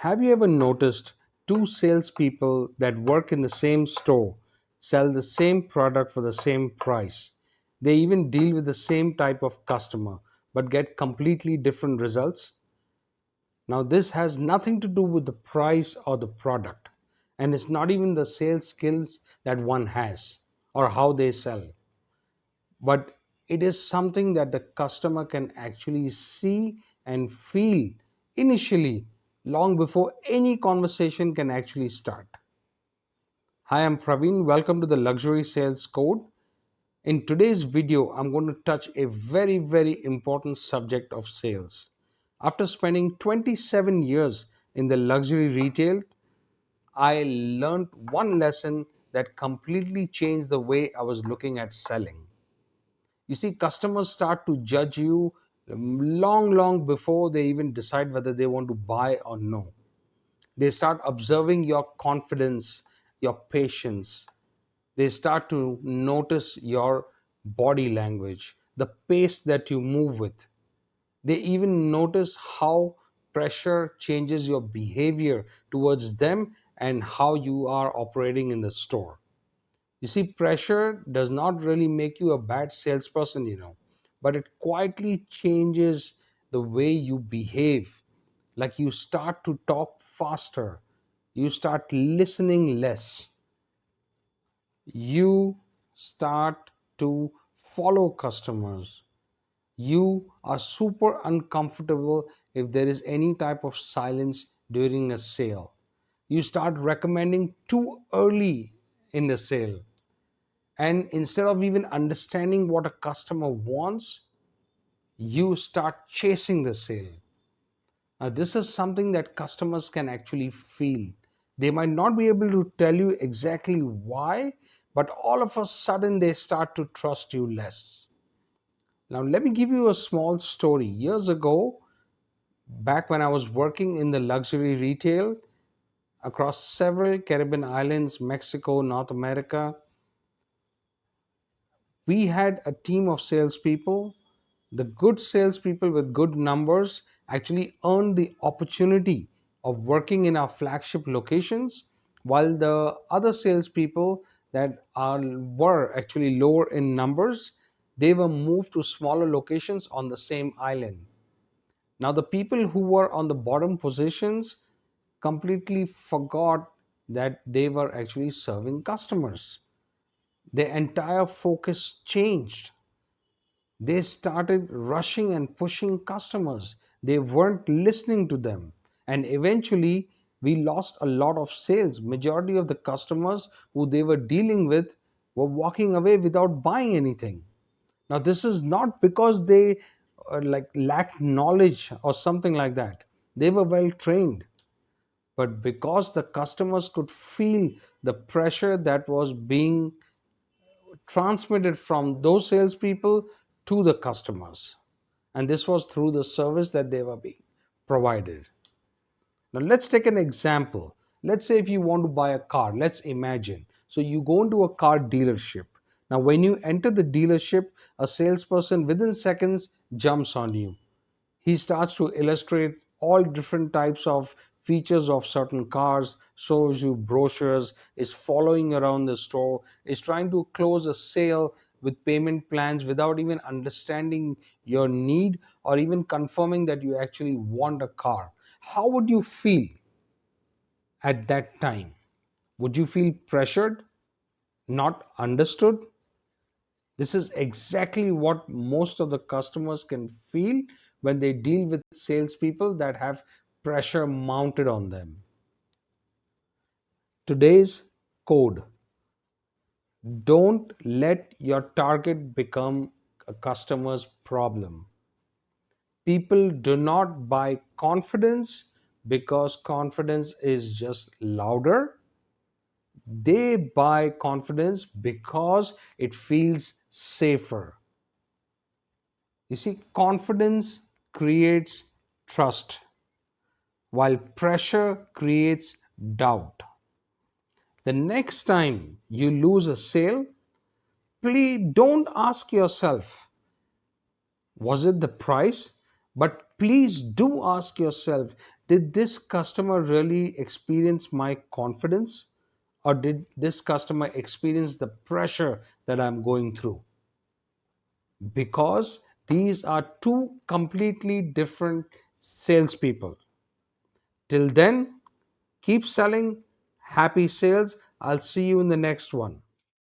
Have you ever noticed two salespeople that work in the same store sell the same product for the same price? They even deal with the same type of customer but get completely different results. Now, this has nothing to do with the price or the product, and it's not even the sales skills that one has or how they sell, but it is something that the customer can actually see and feel initially, long before any conversation can actually start. Hi, I'm Praveen. Welcome to the Luxury Sales Code. In today's video, I'm going to touch a very important subject of sales. After spending 27 years in the luxury retail, I learned one lesson that completely changed the way I was looking at selling. You see, customers start to judge you long before they even decide whether they want to buy or no. They start observing your confidence, your patience. They start to notice your body language, the pace that you move with. They even notice how pressure changes your behavior towards them and how you are operating in the store. You see, pressure does not really make you a bad salesperson, but it quietly changes the way you behave. Like you start to talk faster, you start listening less, you start to follow customers. You are super uncomfortable if there is any type of silence during a sale. You start recommending too early in the sale, and instead of even understanding what a customer wants, you start chasing the sale. Now, this is something that customers can actually feel. They might not be able to tell you exactly why, but all of a sudden they start to trust you less. Now, let me give you a small story. Years ago, back when I was working in the luxury retail across several Caribbean islands, Mexico, North America, we had a team of salespeople. The good salespeople with good numbers actually earned the opportunity of working in our flagship locations, while the other salespeople that were actually lower in numbers, they were moved to smaller locations on the same island. Now, the people who were on the bottom positions completely forgot that they were actually serving customers. Their entire focus changed. They started rushing and pushing customers. They weren't listening to them. And eventually, we lost a lot of sales. Majority of the customers who they were dealing with were walking away without buying anything. Now, this is not because they lacked knowledge or something like that. They were well trained, but because the customers could feel the pressure that was being transmitted from those salespeople to the customers, and this was through the service that they were being provided. Now, let's take an example. Let's say if you want to buy a car, let's imagine. So, you go into a car dealership. Now, when you enter the dealership, a salesperson within seconds jumps on you. He starts to illustrate all different types of features of certain cars, shows you brochures, is following around the store, is trying to close a sale with payment plans without even understanding your need or even confirming that you actually want a car. How would you feel at that time? Would you feel pressured, not understood? This is exactly what most of the customers can feel when they deal with salespeople that have pressure mounted on them. Today's code: don't let your target become a customer's problem. People do not buy confidence because confidence is just louder. They buy confidence because it feels safer. You see, confidence creates trust, while pressure creates doubt. The next time you lose a sale, please don't ask yourself, was it the price? But please do ask yourself, Did this customer really experience my confidence, or did this customer experience the pressure that I'm going through? Because these are two completely different salespeople. Till then, keep selling. Happy sales. I'll see you in the next one.